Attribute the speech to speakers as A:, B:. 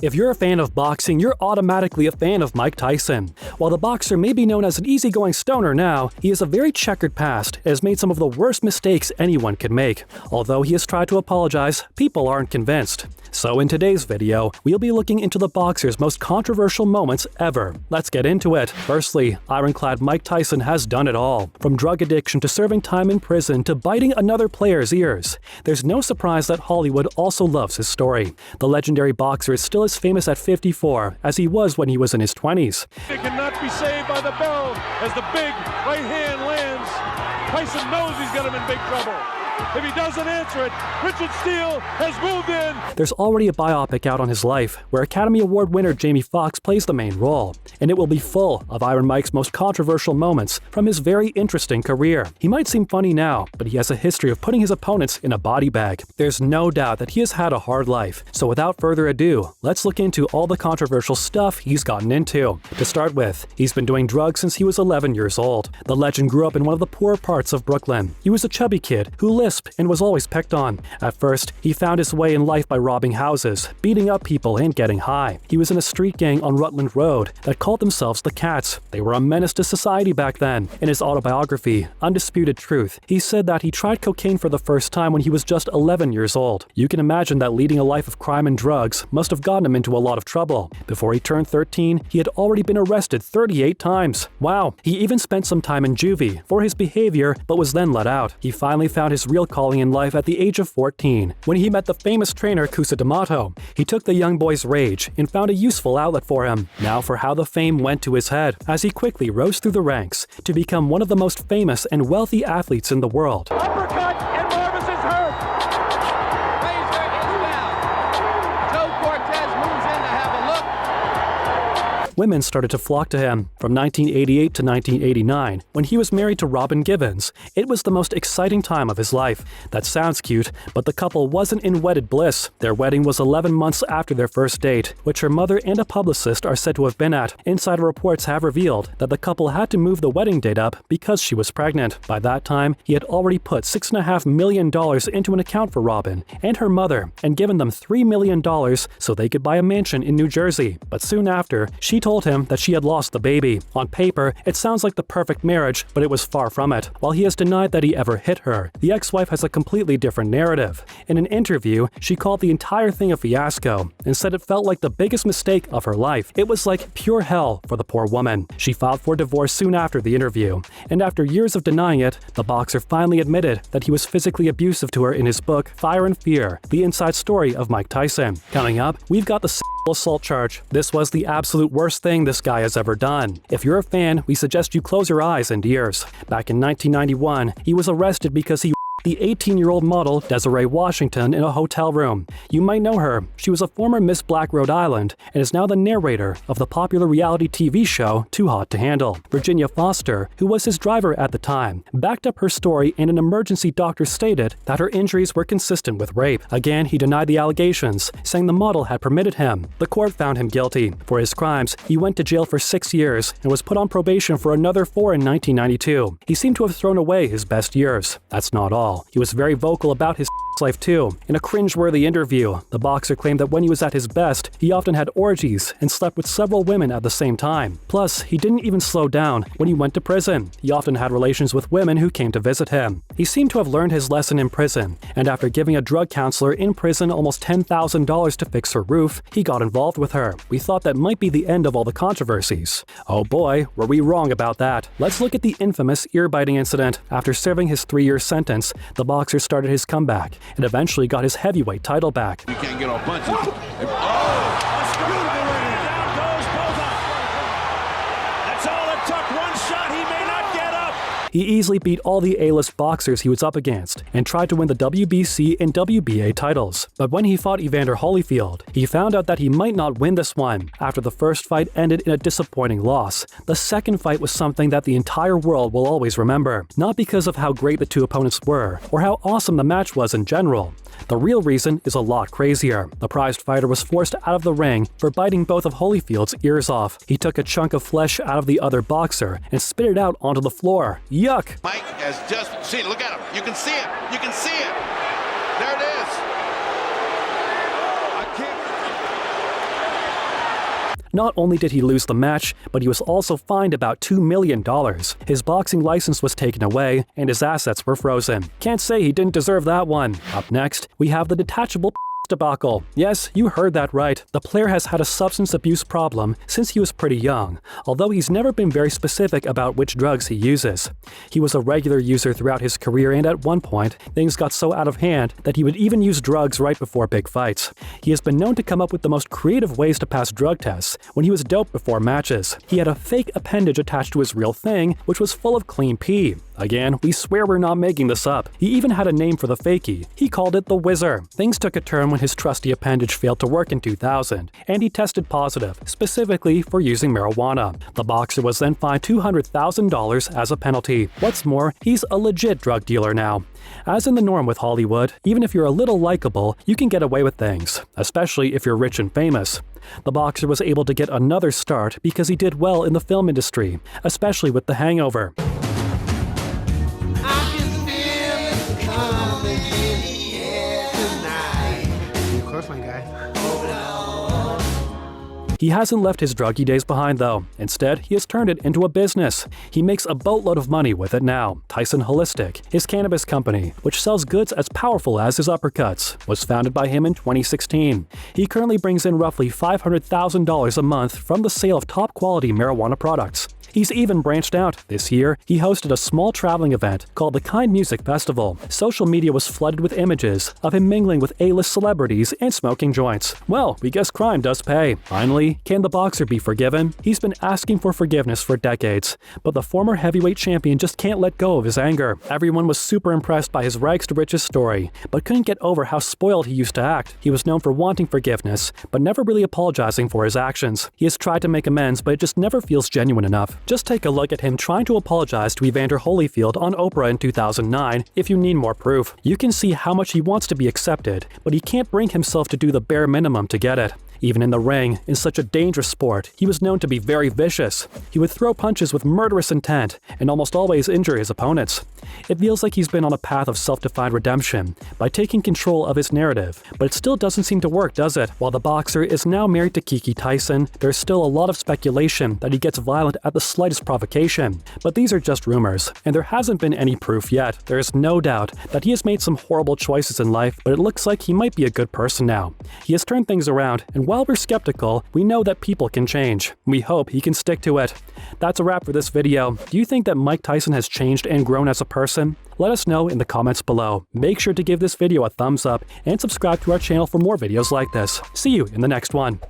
A: If you're a fan of boxing, you're automatically a fan of Mike Tyson. While the boxer may be known as an easygoing stoner now, he has a very checkered past and has made some of the worst mistakes anyone could make. Although he has tried to apologize, people aren't convinced. So in today's video, we'll be looking into the boxer's most controversial moments ever. Let's get into it. Firstly, ironclad Mike Tyson has done it all. From drug addiction to serving time in prison to biting another player's ears. There's no surprise that Hollywood also loves his story. The legendary boxer is still as famous at 54 as he was when he was in his 20s.
B: It cannot be saved by the bell as the big right hand lands. Tyson knows he's got him in big trouble. If he doesn't answer it, Richard Steele has moved in.
A: There's already a biopic out on his life, where Academy Award winner Jamie Foxx plays the main role, and it will be full of Iron Mike's most controversial moments from his very interesting career. He might seem funny now, but he has a history of putting his opponents in a body bag. There's no doubt that he has had a hard life, so without further ado, let's look into all the controversial stuff he's gotten into. To start with, he's been doing drugs since he was 11 years old. The legend grew up in one of the poorer parts of Brooklyn. He was a chubby kid who lisped and was always picked on. At first, he found his way in life by robbing houses, beating up people, and getting high. He was in a street gang on Rutland Road that called themselves the Cats. They were a menace to society back then. In his autobiography, Undisputed Truth, he said that he tried cocaine for the first time when he was just 11 years old. You can imagine that leading a life of crime and drugs must have gotten him into a lot of trouble. Before he turned 13, he had already been arrested 38 times. Wow. He even spent some time in juvie for his behavior, but was then let out. He finally found his real calling in life at the age of 14, when he met the famous trainer Cusa D'Amato. He took the young boy's rage and found a useful outlet for him. Now for how the fame went to his head, as he quickly rose through the ranks to become one of the most famous and wealthy athletes in the world.
B: Uppercut, and Marvis is hurt.
C: Razor is down. Joe Cortez moves in to have a look.
A: Women started to flock to him. From 1988 to 1989, when he was married to Robin Givens, it was the most exciting time of his life. That sounds cute, but the couple wasn't in wedded bliss. Their wedding was 11 months after their first date, which her mother and a publicist are said to have been at. Insider reports have revealed that the couple had to move the wedding date up because she was pregnant. By that time, he had already put $6.5 million into an account for Robin and her mother and given them $3 million so they could buy a mansion in New Jersey. But soon after, she told him that she had lost the baby. On paper, it sounds like the perfect marriage, but it was far from it. While he has denied that he ever hit her, the ex-wife has a completely different narrative. In an interview, she called the entire thing a fiasco and said it felt like the biggest mistake of her life. It was like pure hell for the poor woman. She filed for divorce soon after the interview, and after years of denying it, the boxer finally admitted that he was physically abusive to her in his book, Fire and Fear, the inside story of Mike Tyson. Coming up, we've got the assault charge. This was the absolute worst thing this guy has ever done. If you're a fan, we suggest you close your eyes and ears. Back in 1991, he was arrested because he the 18-year-old model Desiree Washington in a hotel room. You might know her. She was a former Miss Black Rhode Island and is now the narrator of the popular reality TV show Too Hot to Handle. Virginia Foster, who was his driver at the time, backed up her story, and an emergency doctor stated that her injuries were consistent with rape. Again, he denied the allegations, saying the model had permitted him. The court found him guilty. For his crimes, he went to jail for 6 years and was put on probation for another 4 in 1992. He seemed to have thrown away his best years. That's not all. He was very vocal about his life too. In a cringe-worthy interview, the boxer claimed that when he was at his best, he often had orgies and slept with several women at the same time. Plus, he didn't even slow down when he went to prison. He often had relations with women who came to visit him. He seemed to have learned his lesson in prison, and after giving a drug counselor in prison almost $10,000 to fix her roof, he got involved with her. We thought that might be the end of all the controversies. Oh boy, were we wrong about that. Let's look at the infamous ear-biting incident. After serving his 3-year sentence, the boxer started his comeback and eventually got his heavyweight title back.
D: You can't get off punches.
B: That's all it took. One shot, he may not get up.
A: He easily beat all the A-list boxers he was up against and tried to win the WBC and WBA titles. But when he fought Evander Holyfield, he found out that he might not win this one. After the first fight ended in a disappointing loss, the second fight was something that the entire world will always remember. Not because of how great the two opponents were, or how awesome the match was in general. The real reason is a lot crazier. The prized fighter was forced out of the ring for biting both of Holyfield's ears off. He took a chunk of flesh out of the other boxer and spit it out onto the floor. Yuck!
D: Mike has just seen it. Look at him. You can see it. You can see it. There it is. I can't.
A: Not only did he lose the match, but he was also fined about $2 million. His boxing license was taken away, and his assets were frozen. Can't say he didn't deserve that one. Up next, we have the detachable debacle. Yes, you heard that right. The player has had a substance abuse problem since he was pretty young, although he's never been very specific about which drugs he uses. He was a regular user throughout his career, and at one point, things got so out of hand that he would even use drugs right before big fights. He has been known to come up with the most creative ways to pass drug tests when he was doped before matches. He had a fake appendage attached to his real thing, which was full of clean pee. Again, we swear we're not making this up. He even had a name for the fakie. He called it the Whizzer. Things took a turn when his trusty appendage failed to work in 2000, and he tested positive, specifically for using marijuana. The boxer was then fined $200,000 as a penalty. What's more, he's a legit drug dealer now. As in the norm with Hollywood, even if you're a little likable, you can get away with things, especially if you're rich and famous. The boxer was able to get another start because he did well in the film industry, especially with The Hangover. He hasn't left his druggy days behind though. Instead, he has turned it into a business. He makes a boatload of money with it now. Tyson Holistic, his cannabis company, which sells goods as powerful as his uppercuts, was founded by him in 2016. He currently brings in roughly $500,000 a month from the sale of top-quality marijuana products. He's even branched out. This year, he hosted a small traveling event called the Kind Music Festival. Social media was flooded with images of him mingling with A-list celebrities and smoking joints. Well, we guess crime does pay. Finally, can the boxer be forgiven? He's been asking for forgiveness for decades, but the former heavyweight champion just can't let go of his anger. Everyone was super impressed by his rags to riches story, but couldn't get over how spoiled he used to act. He was known for wanting forgiveness, but never really apologizing for his actions. He has tried to make amends, but it just never feels genuine enough. Just take a look at him trying to apologize to Evander Holyfield on Oprah in 2009 if you need more proof. You can see how much he wants to be accepted, but he can't bring himself to do the bare minimum to get it. Even in the ring, in such a dangerous sport, he was known to be very vicious. He would throw punches with murderous intent and almost always injure his opponents. It feels like he's been on a path of self-defined redemption by taking control of his narrative, but it still doesn't seem to work, does it? While the boxer is now married to Kiki Tyson, there's still a lot of speculation that he gets violent at the slightest provocation. But these are just rumors, and there hasn't been any proof yet. There is no doubt that he has made some horrible choices in life, but it looks like he might be a good person now. He has turned things around, and while we're skeptical, we know that people can change. We hope he can stick to it. That's a wrap for this video. Do you think that Mike Tyson has changed and grown as a person? Let us know in the comments below. Make sure to give this video a thumbs up and subscribe to our channel for more videos like this. See you in the next one.